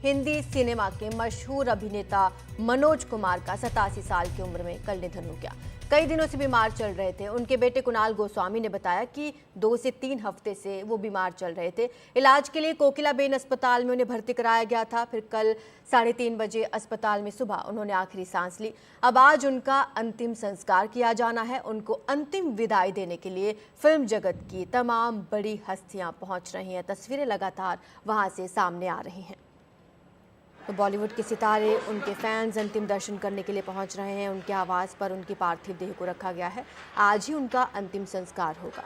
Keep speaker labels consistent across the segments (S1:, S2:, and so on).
S1: Hindi cinema के मशहूर अभिनेता मनोज कुमार का 87 साल की उम्र में कल निधन हो गया। कई दिनों से बीमार चल रहे थे। उनके बेटे कुणाल गोस्वामी ने बताया कि 2 से 3 हफ्ते से वो बीमार चल रहे थे। इलाज के लिए कोकिलाबेन अस्पताल में उन्हें भर्ती कराया गया था। फिर कल 3:30 बजे अस्पताल में सुबह उन्होंने आखिरी सांस ली। अब आज उनका अंतिम संस्कार किया जाना है। उनको अंतिम विदाई देने के लिए फिल्म जगत की तमाम बड़ी हस्तियां पहुंच रही हैं। तस्वीरें लगातार वहां से सामने आ रही हैं। तो बॉलीवुड के सितारे, उनके फैंस अंतिम दर्शन करने के लिए पहुंच रहे हैं। उनके आवास पर उनकी पार्थिव देह को रखा गया है। आज ही उनका अंतिम संस्कार होगा।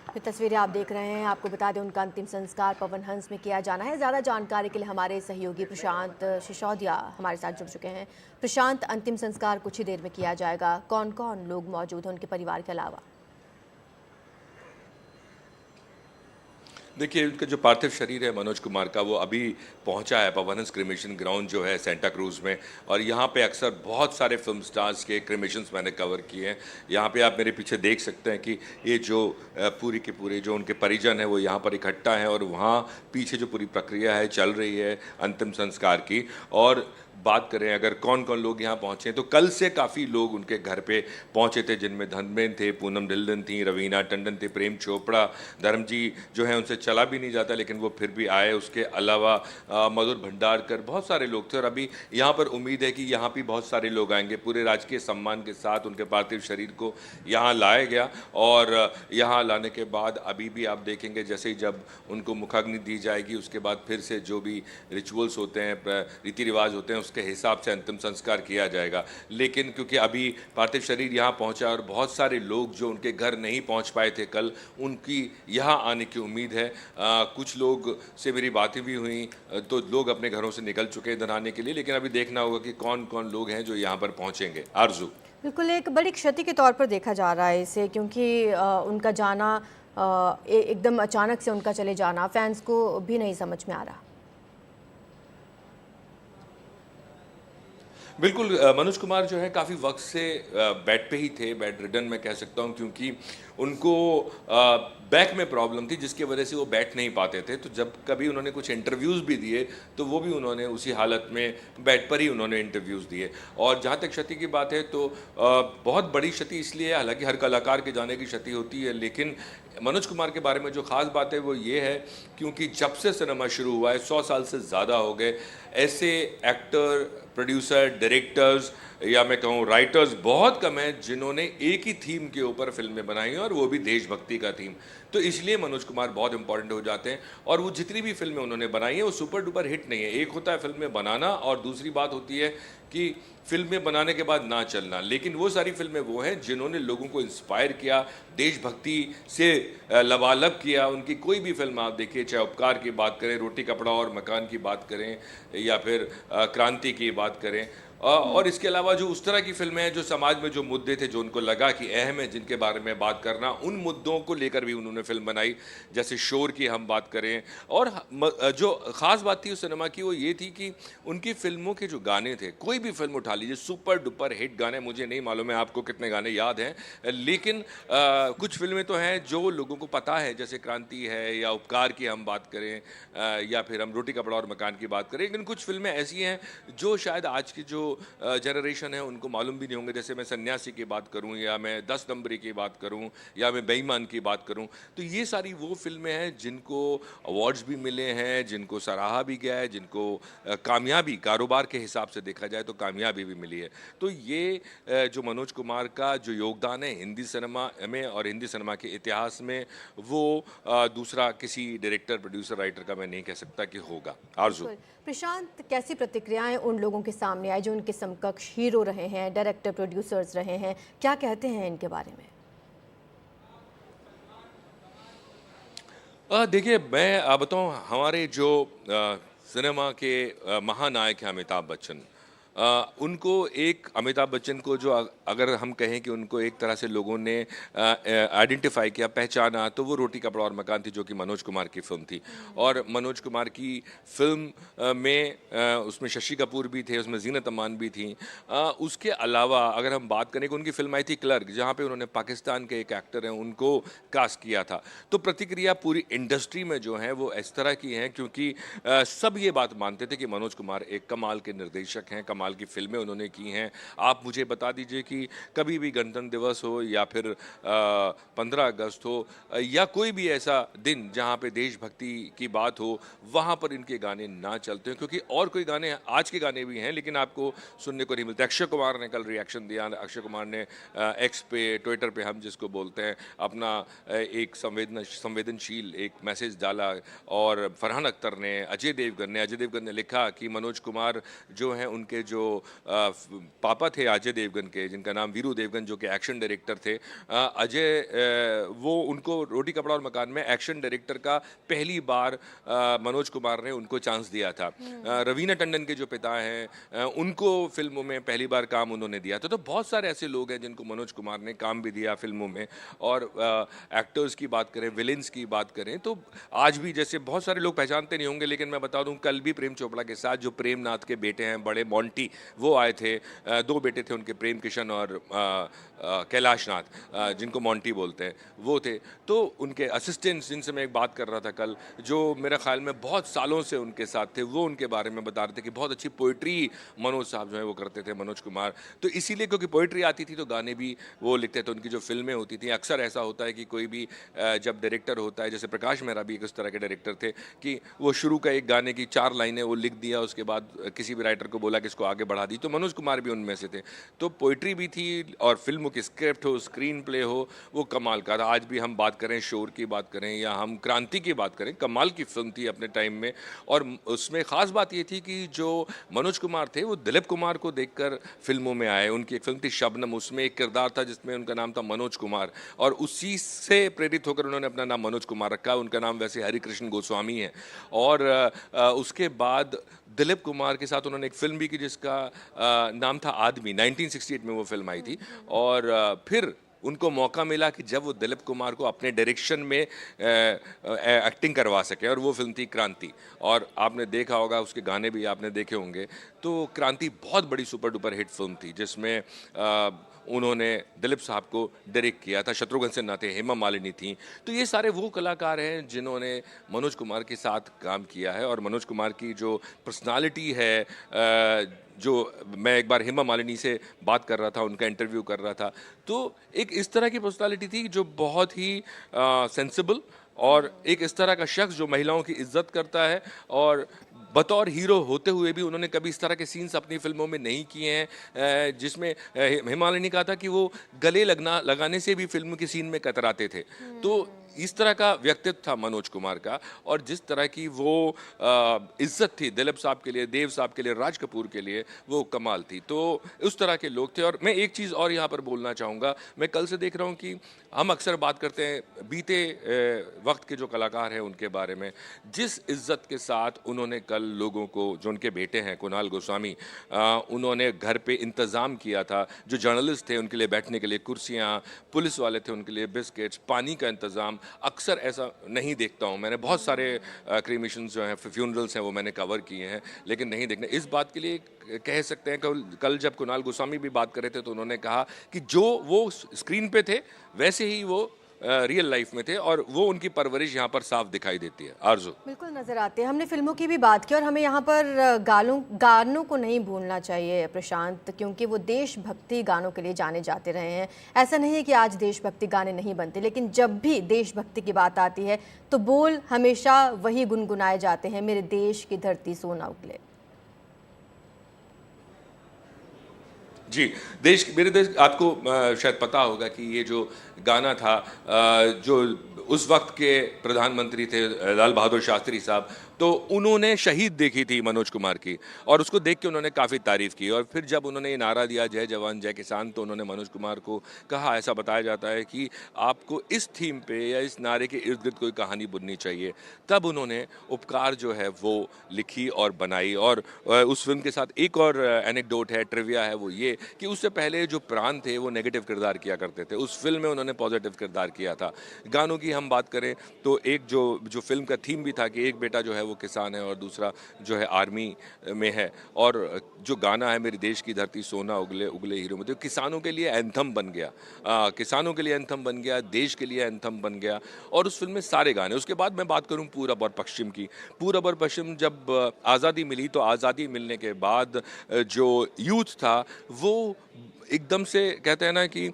S1: ये तस्वीरें आप देख रहे हैं। आपको बता दें, उनका अंतिम संस्कार पवन हंस में किया जाना है। ज़्यादा जानकारी के लिए हमारे सहयोगी प्रशांत सिसोदिया हमारे साथ जुड़ चुके हैं। प्रशांत, अंतिम संस्कार कुछ ही देर में किया जाएगा। कौन कौन लोग मौजूद हैं उनके परिवार के अलावा?
S2: देखिए, उनका जो पार्थिव शरीर है मनोज कुमार का, वो अभी पहुंचा है पवन हंस क्रिमेशन ग्राउंड जो है सेंटा क्रूज में। और यहाँ पे अक्सर बहुत सारे फिल्म स्टार्स के क्रिमेशंस मैंने कवर किए हैं। यहाँ पे आप मेरे पीछे देख सकते हैं कि ये जो पूरी के पूरे जो उनके परिजन हैं वो यहाँ पर इकट्ठा हैं और वहाँ पीछे जो पूरी प्रक्रिया है चल रही है अंतिम संस्कार की। और बात करें अगर कौन कौन लोग यहाँ पहुँचे, तो कल से काफ़ी लोग उनके घर पे पहुँचे थे, जिनमें धर्मेंद्र थे, पूनम ढिल्लन थी, रवीना टंडन थे, प्रेम चोपड़ा, धर्म जी जो है उनसे चला भी नहीं जाता लेकिन वो फिर भी आए। उसके अलावा मधुर भंडारकर, बहुत सारे लोग थे। और अभी यहाँ पर उम्मीद है कि यहाँ भी बहुत सारे लोग आएंगे। पूरे राजकीय सम्मान के साथ उनके पार्थिव शरीर को यहाँ लाया गया। और यहाँ लाने के बाद अभी भी आप देखेंगे जैसे ही जब उनको मुखाग्नि दी जाएगी उसके बाद फिर से जो भी रिचुअल्स होते हैं, रीति रिवाज होते हैं, उसके हिसाब से अंतिम संस्कार किया जाएगा। लेकिन क्योंकि अभी पार्थिव शरीर यहाँ पहुँचा और बहुत सारे लोग जो उनके घर नहीं पहुँच पाए थे कल, उनकी यहाँ आने की उम्मीद है। कुछ लोग से मेरी बातें भी हुई तो लोग अपने घरों से निकल चुके हैं इधर आने के लिए, लेकिन अभी देखना होगा कि कौन कौन लोग हैं जो यहाँ पर पहुँचेंगे। आरजू,
S1: बिल्कुल एक बड़ी क्षति के तौर पर देखा जा रहा है इसे, क्योंकि उनका जाना एकदम अचानक से उनका चले जाना फैंस को भी नहीं समझ में आ रहा।
S2: बिल्कुल। मनोज कुमार जो है काफ़ी वक्त से बेड पे ही थे, बेड रिडन मैं कह सकता हूँ, क्योंकि उनको बैक में प्रॉब्लम थी जिसकी वजह से वो बैठ नहीं पाते थे। तो जब कभी उन्होंने कुछ इंटरव्यूज़ भी दिए तो वो भी उन्होंने उसी हालत में बेड पर ही उन्होंने इंटरव्यूज़ दिए। और जहाँ तक क्षति की बात है तो बहुत बड़ी क्षति इसलिए है, हालांकि हर कलाकार के जाने की क्षति होती है, लेकिन मनोज कुमार के बारे में जो ख़ास बात है वो ये है क्योंकि जब से सिनेमा शुरू हुआ है 100 साल से ज़्यादा हो गए, ऐसे एक्टर, प्रोड्यूसर, डायरेक्टर्स या मैं कहूँ राइटर्स बहुत कम हैं जिन्होंने एक ही थीम के ऊपर फिल्में बनाई हैं और वो भी देशभक्ति का थीम। तो इसलिए मनोज कुमार बहुत इंपॉर्टेंट हो जाते हैं। और वो जितनी भी फिल्में उन्होंने बनाई हैं वो सुपर डुपर हिट नहीं है। एक होता है फिल्में बनाना और दूसरी बात होती है कि फिल्में बनाने के बाद ना चलना। लेकिन वो सारी फिल्में वो हैं जिन्होंने लोगों को इंस्पायर किया, देशभक्ति से लबालब किया। उनकी कोई भी फिल्म आप देखिए, चाहे उपकार की बात करें, रोटी कपड़ा और मकान की बात करें या फिर क्रांति की बात करें, और इसके अलावा जो उस तरह की फिल्में हैं जो समाज में जो मुद्दे थे जो उनको लगा कि अहम है जिनके बारे में बात करना, उन मुद्दों को लेकर भी उन्होंने फिल्म बनाई। जैसे शोर की हम बात करें, और जो ख़ास बात थी उस सिनेमा की वो ये थी कि उनकी फिल्मों के जो गाने थे, कोई भी फिल्म उठा लीजिए, सुपर डुपर हिट गाने। मुझे नहीं मालूम है आपको कितने गाने याद हैं, लेकिन कुछ फिल्में तो हैं जो लोगों को पता है, जैसे क्रांति है या उपकार की हम बात करें या फिर हम रोटी कपड़ा और मकान की बात करें। लेकिन कुछ फिल्में ऐसी हैं जो शायद आज की जो जनरेशन है उनको मालूम भी नहीं होंगे। जैसे मैं सन्यासी की बात करूं या मैं 10 नंबरी की बात करूं या मैं बेईमान की बात करूं, तो ये सारी वो फिल्में हैं जिनको अवार्ड्स भी मिले हैं, जिनको सराहा भी गया है, जिनको कामयाबी कारोबार के हिसाब से देखा जाए तो कामयाबी भी मिली है। तो ये जो मनोज कुमार का जो योगदान है हिंदी सिनेमा में और हिंदी सिनेमा के इतिहास में, वो दूसरा किसी डायरेक्टर, प्रोड्यूसर, राइटर का मैं नहीं कह सकता कि होगा। आरजू,
S1: प्रशांत, कैसी प्रतिक्रियाएं उन लोगों के सामने आई जो उनके समकक्ष हीरो रहे हैं, डायरेक्टर, प्रोड्यूसर्स रहे हैं, क्या कहते हैं इनके बारे में?
S2: देखिए, मैं बताऊं, हमारे जो सिनेमा के महानायक हैं अमिताभ बच्चन, उनको एक अमिताभ बच्चन को जो अगर हम कहें कि उनको एक तरह से लोगों ने आइडेंटिफाई किया, पहचाना, तो वो रोटी कपड़ा और मकान थी, जो कि मनोज कुमार की फिल्म थी। और मनोज कुमार की फिल्म उसमें शशि कपूर भी थे, उसमें जीनत अमान भी थी। उसके अलावा अगर हम बात करें कि उनकी फिल्म आई थी क्लर्क, जहाँ पे उन्होंने पाकिस्तान के एक एक्टर हैं उनको कास्ट किया था। तो प्रतिक्रिया पूरी इंडस्ट्री में जो है वो इस तरह की है, क्योंकि सब ये बात मानते थे कि मनोज कुमार एक कमाल के निर्देशक हैं, कमाल की फिल्में उन्होंने की हैं। आप मुझे बता दीजिए कि कभी भी गणतंत्र दिवस हो या फिर 15 अगस्त हो या कोई भी ऐसा दिन जहाँ पे देशभक्ति की बात हो, वहाँ पर इनके गाने ना चलते हैं, क्योंकि और कोई गाने आज के गाने भी हैं लेकिन आपको सुनने को नहीं मिलते। अक्षय कुमार ने कल रिएक्शन दिया। अक्षय कुमार ने एक्स पे, ट्विटर पे हम जिसको बोलते हैं, अपना एक संवेदनशील एक मैसेज डाला। और फरहान अख्तर ने, अजय देवगन ने लिखा कि मनोज कुमार जो हैं, उनके जो पापा थे अजय देवगन के, जिनका नाम वीरू देवगन, जो कि एक्शन डायरेक्टर थे, वो उनको रोटी कपड़ा और मकान में एक्शन डायरेक्टर का पहली बार मनोज कुमार ने उनको चांस दिया था। रवीना टंडन के जो पिता हैं, उनको फिल्मों में पहली बार काम उन्होंने दिया था। तो बहुत सारे ऐसे लोग हैं जिनको मनोज कुमार ने काम भी दिया फिल्मों में। और एक्टर्स की बात करें, विलेंस की बात करें, तो आज भी जैसे बहुत सारे लोग पहचानते नहीं होंगे, लेकिन मैं बता दूं, कल भी प्रेम चोपड़ा के साथ जो प्रेम नाथ के बेटे हैं, बड़े मोंटी, वो आए थे। दो बेटे थे उनके, प्रेम किशन और कैलाश नाथ, जिनको मोंटी बोलते हैं, वो थे। तो उनके असिस्टेंट्स जिनसे मैं एक बात कर रहा था कल, जो मेरे ख्याल में बहुत सालों से उनके साथ थे, वो उनके बारे में बता रहे थे कि बहुत अच्छी पोइट्री मनोज साहब जो है वो करते थे, मनोज कुमार। तो इसीलिए क्योंकि पोइट्री आती थी तो गाने भी वो लिखते थे। उनकी जो फिल्में होती थी, अक्सर ऐसा होता है कि कोई भी जब डायरेक्टर होता है, जैसे प्रकाश मेहरा भी एक उस तरह के डायरेक्टर थे कि वो शुरू का एक गाने की 4 लाइनें वो लिख दिया, उसके बाद किसी भी राइटर को बोला कि इसको आगे बढ़ा दी। तो मनोज कुमार भी उनमें से थे। तो पोइट्री भी थी और फिल्मों की स्क्रिप्ट हो, स्क्रीन प्ले हो, वो कमाल का था। आज भी हम बात करें, शोर की बात करें या हम क्रांति की बात करें, कमाल की फिल्म थी अपने टाइम में। और उसमें ख़ास बात ये थी कि जो मनोज कुमार थे वो दिलीप कुमार को देखकर फिल्मों में आए। उनकी एक फिल्म थी शबनम, उसमें एक किरदार था जिसमें उनका नाम था मनोज कुमार, और उसी से प्रेरित होकर उन्होंने अपना नाम मनोज कुमार रखा। उनका नाम वैसे हरिकृष्ण गोस्वामी है। और उसके बाद दिलीप कुमार के साथ उन्होंने एक फिल्म भी की जिसका नाम था आदमी। 1968 में वो फिल्म आई थी। और फिर उनको मौका मिला कि जब वो दिलीप कुमार को अपने डायरेक्शन में एक्टिंग करवा सके, और वो फिल्म थी क्रांति। और आपने देखा होगा, उसके गाने भी आपने देखे होंगे। तो क्रांति बहुत बड़ी सुपर डुपर हिट फिल्म थी, जिसमें उन्होंने दिलीप साहब को डायरेक्ट किया था। शत्रुघ्न सिन्हा थे, हेमा मालिनी थी। तो ये सारे वो कलाकार हैं जिन्होंने मनोज कुमार के साथ काम किया है। और मनोज कुमार की जो पर्सनालिटी है, जो मैं एक बार हेमा मालिनी से बात कर रहा था, उनका इंटरव्यू कर रहा था, तो एक इस तरह की पर्सनालिटी थी जो बहुत ही सेंसिबल, और एक इस तरह का शख्स जो महिलाओं की इज्जत करता है। और बतौर हीरो होते हुए भी उन्होंने कभी इस तरह के सीन्स अपनी फिल्मों में नहीं किए हैं, जिसमें हेमा मालिनी ने कहा था कि वो गले लगाने से भी फिल्म के सीन में कतराते थे। तो इस तरह का व्यक्तित्व था मनोज कुमार का। और जिस तरह की वो इज्जत थी दिलीप साहब के लिए, देव साहब के लिए, राज कपूर के लिए, वो कमाल थी। तो उस तरह के लोग थे। और मैं एक चीज़ और यहाँ पर बोलना चाहूँगा, मैं कल से देख रहा हूँ कि हम अक्सर बात करते हैं बीते वक्त के जो कलाकार हैं उनके बारे में, जिस इज्जत के साथ उन्होंने कल लोगों को, जो उनके बेटे हैं कुणाल गोस्वामी, उन्होंने घर पे इंतज़ाम किया था। जो जर्नलिस्ट थे उनके लिए बैठने के लिए कुर्सियाँ, पुलिस वाले थे उनके लिए बिस्किट्स, पानी का इंतज़ाम, अक्सर ऐसा नहीं देखता हूँ। मैंने बहुत सारे क्रीमेशंस जो हैं, फ्यूनरल्स हैं, वो मैंने कवर किए हैं, लेकिन नहीं देखने। इस बात के लिए कह सकते हैं, कल जब कुणाल गोस्वामी भी बात कर रहे थे तो उन्होंने कहा कि जो वो स्क्रीन पे थे वैसे ही वो रियल लाइफ में थे, और वो उनकी परवरिश यहाँ पर साफ दिखाई देती है। आरजू
S1: बिल्कुल नज़र आते हैं। हमने फिल्मों की भी बात की, और हमें यहाँ पर गानों को नहीं भूलना चाहिए प्रशांत, क्योंकि वो देशभक्ति गानों के लिए जाने जाते रहे हैं। ऐसा नहीं है कि आज देशभक्ति गाने नहीं बनते, लेकिन जब भी देशभक्ति की बात आती है तो बोल हमेशा वही गुनगुनाए जाते हैं, मेरे देश की धरती सोना उगले।
S2: जी, मेरे देश, आपको शायद पता होगा कि ये जो गाना था, जो उस वक्त के प्रधानमंत्री थे लाल बहादुर शास्त्री साहब, तो उन्होंने शहीद देखी थी मनोज कुमार की और उसको देख के उन्होंने काफ़ी तारीफ़ की। और फिर जब उन्होंने ये नारा दिया जय जवान जय किसान, तो उन्होंने मनोज कुमार को कहा, ऐसा बताया जाता है कि आपको इस थीम पे या इस नारे के इर्द गिर्द कोई कहानी बुननी चाहिए। तब उन्होंने उपकार जो है वो लिखी और बनाई। और उस फिल्म के साथ एक और एनेक्डोट है, ट्रिविया है, वो ये कि उससे पहले जो प्राण थे वो नेगेटिव किरदार किया करते थे, उस फिल्म में उन्होंने पॉजिटिव किरदार किया था। गानों की हम बात करें तो एक जो फिल्म का थीम भी था कि एक बेटा जो है वो किसान है और दूसरा जो है आर्मी में है, और जो गाना है मेरी देश की धरती सोना उगले उगले हीरो में, तो किसानों के लिए एंथम बन गया, किसानों के लिए एंथम बन गया, देश के लिए एंथम बन गया। और उस फिल्म में सारे गाने। उसके बाद मैं बात करूं पूरब और पश्चिम की। पूरब और पश्चिम, जब आज़ादी मिली तो आज़ादी मिलने के बाद जो यूथ था वो एकदम से कहते हैं ना कि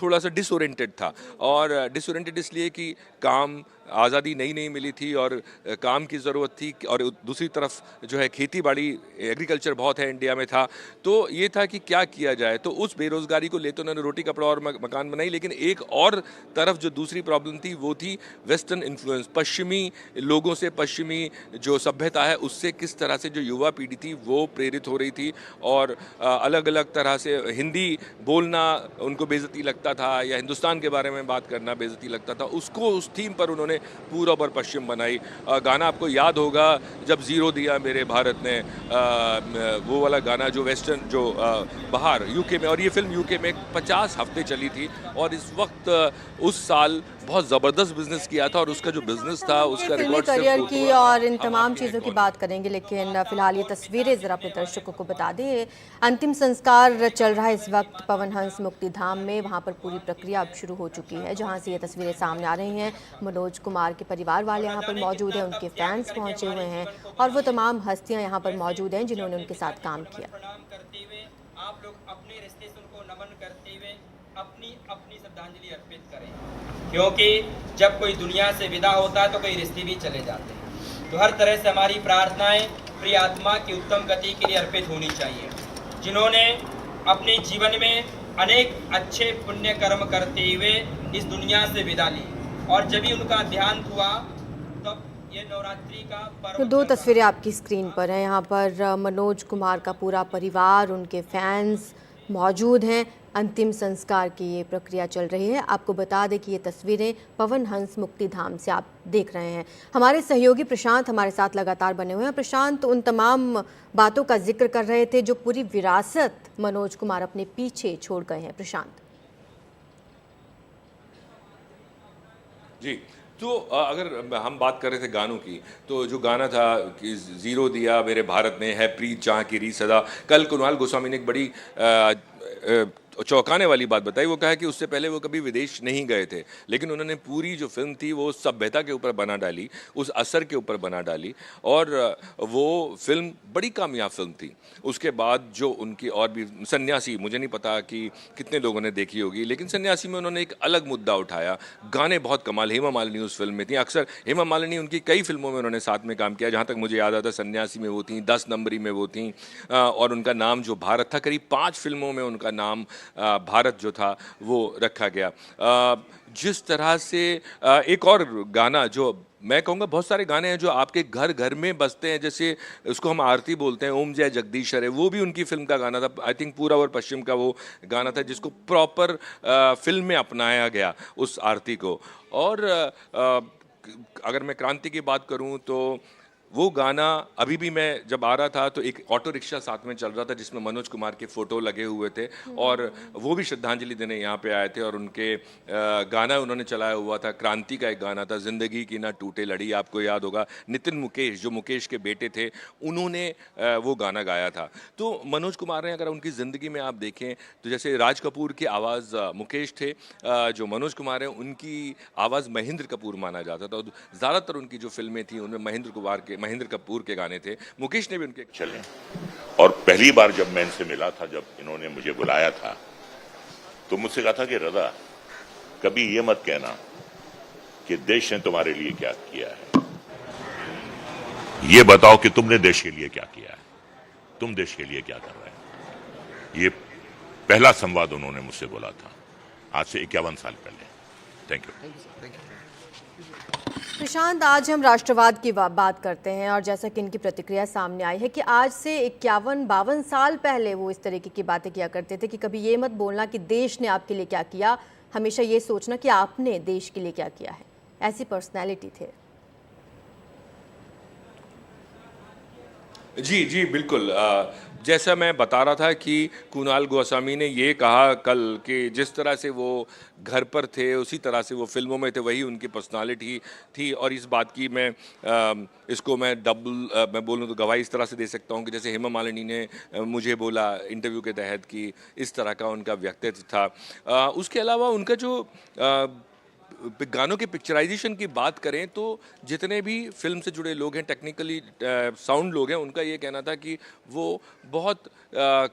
S2: थोड़ा सा डिसोरेंटेड था। और डिसोरेंटेड इसलिए कि काम, आज़ादी नई नई मिली थी और काम की ज़रूरत थी, और दूसरी तरफ जो है खेती बाड़ी, एग्रीकल्चर बहुत है इंडिया में था, तो ये था कि क्या किया जाए। तो उस बेरोज़गारी को लेते उन्होंने रोटी कपड़ा और मकान बनाई। लेकिन एक और तरफ जो दूसरी प्रॉब्लम थी वो थी वेस्टर्न इन्फ्लुएंस, पश्चिमी लोगों से, पश्चिमी जो सभ्यता है उससे किस तरह से जो युवा पीढ़ी थी वो प्रेरित हो रही थी, और अलग अलग तरह से हिंदी बोलना उनको बेइज्जती लगता था या हिंदुस्तान के बारे में बात करना बेइज्जती लगता था। उसको, उस थीम पर उन्होंने पूरब और पश्चिम बनाई। गाना आपको याद होगा जब ज़ीरो दिया मेरे भारत ने, वो वाला गाना जो वेस्टर्न, जो बाहर यूके में, और ये फिल्म यूके में 50 हफ्ते चली थी और इस वक्त उस साल बहुत ज़बरदस्त बिजनेस किया था, और उसका जो बिजनेस था उसका
S1: फिल्मी
S2: रिकॉर्ड
S1: करियर की और इन तमाम चीज़ों की बात करेंगे, लेकिन फिलहाल ये तस्वीरें ज़रा अपने दर्शकों को बता दें। अंतिम संस्कार चल रहा है इस वक्त पवन हंस मुक्तिधाम में। वहाँ पर पूरी प्रक्रिया अब शुरू हो चुकी है, जहाँ से ये तस्वीरें सामने आ रही हैं। मनोज कुमार के परिवार वाले यहाँ पर मौजूद हैं, उनके फैंस पहुँचे हुए हैं और वो तमाम हस्तियाँ यहाँ पर मौजूद हैं जिन्होंने उनके साथ काम किया।
S3: आप लोग अपने रिश्ते से उनको नमन करते हुए अपनी अपनी श्रद्धांजलि अर्पित करें, क्योंकि जब कोई दुनिया से विदा होता है तो कई रिश्ते भी चले जाते हैं। तो हर तरह से हमारी प्रार्थनाएं प्रिय आत्मा की उत्तम गति के लिए अर्पित होनी चाहिए, जिन्होंने अपने जीवन में अनेक अच्छे पुण्य कर्म करते हुए इस दुनिया से विदा ली, और जब भी उनका देहांत हुआ तब ये नवरात्रि का पर्व।
S1: तो दो तस्वीरें आपकी स्क्रीन पर हैं। यहाँ पर मनोज कुमार का पूरा परिवार, उनके फैंस मौजूद हैं। अंतिम संस्कार की ये प्रक्रिया चल रही है। आपको बता दें कि ये तस्वीरें पवन हंस मुक्तिधाम से आप देख रहे हैं। हमारे सहयोगी प्रशांत हमारे साथ लगातार बने हुए हैं। प्रशांत, उन तमाम बातों का जिक्र कर रहे थे जो पूरी विरासत मनोज कुमार अपने पीछे छोड़ गए हैं। प्रशांत
S2: जी, तो अगर हम बात कर रहे थे गानों की, तो जो गाना था कि ज़ीरो दिया मेरे भारत ने, है प्रीत जहाँ की री सदा, कल कुणाल गोस्वामी ने एक बड़ी चौंकाने वाली बात बताई। वो कहा कि उससे पहले वो कभी विदेश नहीं गए थे, लेकिन उन्होंने पूरी जो फिल्म थी वो सभ्यता के ऊपर बना डाली, उस असर के ऊपर बना डाली, और वो फिल्म बड़ी कामयाब फिल्म थी। उसके बाद जो उनकी और भी सन्यासी, मुझे नहीं पता कि कितने लोगों ने देखी होगी, लेकिन सन्यासी में उन्होंने एक अलग मुद्दा उठाया। गाने बहुत कमाल, हेमा मालिनी उस फिल्म में थी। अक्सर हेमा मालिनी, उनकी कई फिल्मों में उन्होंने साथ में काम किया। जहाँ तक मुझे याद आता, सन्यासी में वो थी, 10 नंबरी में वो थी, और उनका नाम जो भारत था, करीब 5 फिल्मों में उनका नाम भारत जो था वो रखा गया। जिस तरह से एक और गाना जो मैं कहूँगा, बहुत सारे गाने हैं जो आपके घर घर में बजते हैं, जैसे उसको हम आरती बोलते हैं, ओम जय जगदीशर है, वो भी उनकी फिल्म का गाना था। आई थिंक पूरब और पश्चिम का वो गाना था जिसको प्रॉपर फिल्म में अपनाया गया उस आरती को। और अगर मैं क्रांति की बात करूँ तो वो गाना अभी भी, मैं जब आ रहा था तो एक ऑटो रिक्शा साथ में चल रहा था जिसमें मनोज कुमार के फोटो लगे हुए थे, और वो भी श्रद्धांजलि देने यहाँ पे आए थे, और उनके गाना उन्होंने चलाया हुआ था। क्रांति का एक गाना था, जिंदगी की ना टूटे लड़ी, आपको याद होगा। नितिन मुकेश, जो मुकेश के बेटे थे, उन्होंने वो गाना गाया था। तो मनोज कुमार ने, अगर उनकी ज़िंदगी में आप देखें तो जैसे राज कपूर की आवाज़ मुकेश थे, जो मनोज कुमार हैं उनकी आवाज़ महेंद्र कपूर माना जाता था। ज़्यादातर उनकी जो फिल्में थी उनमें महेंद्र कपूर के गाने थे। मुकेश ने भी उनके
S4: चले। और पहली बार जब मैं इनसे मिला था, जब इन्होंने मुझे बुलाया था, तो मुझसे कहा था कि रज़ा, कभी ये मत कहना कि देश ने तुम्हारे लिए क्या किया है, ये बताओ कि तुमने देश के लिए क्या किया है, तुम देश के लिए क्या कर रहे हैं। ये पहला संवाद उन्होंने मुझसे बोला था, आज से 51 साल पहले। Thank you.
S1: प्रशांत, आज हम राष्ट्रवाद की बात करते हैं और जैसा कि इनकी प्रतिक्रिया सामने आई है कि आज से 51-52 साल पहले वो इस तरीके की बातें किया करते थे कि कभी ये मत बोलना कि देश ने आपके लिए क्या किया, हमेशा ये सोचना कि आपने देश के लिए क्या किया है। ऐसी पर्सनैलिटी थे।
S2: जी, जी, बिल्कुल। जैसा मैं बता रहा था कि कुणाल गोस्वामी ने ये कहा कल कि जिस तरह से वो घर पर थे, उसी तरह से वो फ़िल्मों में थे, वही उनकी पर्सनालिटी थी। और इस बात की इसको मैं मैं बोलूँ तो गवाही इस तरह से दे सकता हूँ कि जैसे हेमा मालिनी ने मुझे बोला इंटरव्यू के तहत कि इस तरह का उनका व्यक्तित्व था। उसके अलावा उनका जो गानों के पिक्चराइजेशन की बात करें तो जितने भी फिल्म से जुड़े लोग हैं, टेक्निकली साउंड लोग हैं, उनका ये कहना था कि वो बहुत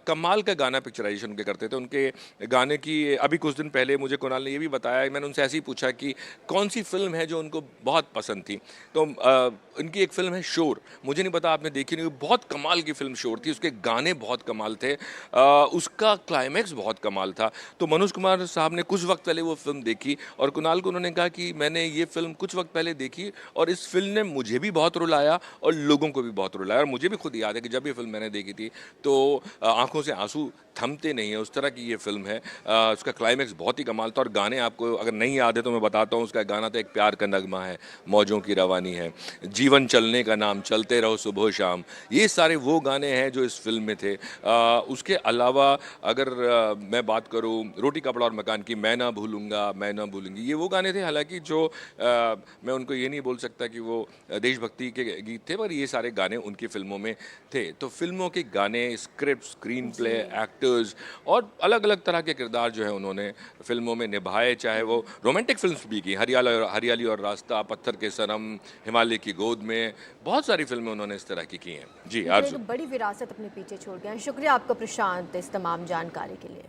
S2: कमाल का गाना पिक्चराइजेशन के करते थे। उनके गाने की अभी कुछ दिन पहले मुझे कुणाल ने ये भी बताया, मैंने उनसे ऐसे ही पूछा कि कौन सी फिल्म है जो उनको बहुत पसंद थी, तो उनकी एक फिल्म है शोर। मुझे नहीं पता आपने देखी नहीं, बहुत कमाल की फिल्म शोर थी, उसके गाने बहुत कमाल थे, उसका क्लाइमैक्स बहुत कमाल था। तो मनोज कुमार साहब ने कुछ वक्त पहले वो फिल्म देखी और कुणाल को उन्होंने कहा कि मैंने ये फिल्म कुछ वक्त पहले देखी और इस फिल्म ने मुझे भी बहुत रुलाया और लोगों को भी बहुत रुलाया। और मुझे भी खुद याद है कि जब ये फिल्म मैंने देखी थी तो आंखों से आंसू थमते नहीं है, उस तरह की ये फिल्म है। उसका क्लाइमैक्स बहुत ही कमाल था और गाने आपको अगर नहीं याद है तो मैं बताता हूँ। उसका गाना था एक प्यार का नगमा है, मौजों की रवानी है, जीवन चलने का नाम, चलते रहो सुबह शाम, ये सारे वो गाने हैं जो इस फिल्म में थे। उसके अलावा अगर मैं बात करूँ रोटी कपड़ा और मकान की, मैं ना भूलूंगा मैं ना भूलूंगी, ये वो गाने थे हालांकि जो मैं उनको ये नहीं बोल सकता कि वो देशभक्ति के गीत थे, पर ये सारे गाने उनकी फिल्मों में थे। तो फिल्मों के गाने, स्क्रिप्ट, स्क्रीन प्ले, एक्टर्स और अलग अलग तरह के किरदार जो है उन्होंने फिल्मों में निभाए। चाहे वो रोमांटिक फिल्म्स भी की, हरियाली और रास्ता, पत्थर के सनम, हिमालय की गोद में, बहुत सारी फिल्में उन्होंने इस तरह की हैं। जी,
S1: एक बड़ी विरासत अपने पीछे छोड़ गए हैं। शुक्रिया आपका प्रशांत इस तमाम जानकारी के लिए।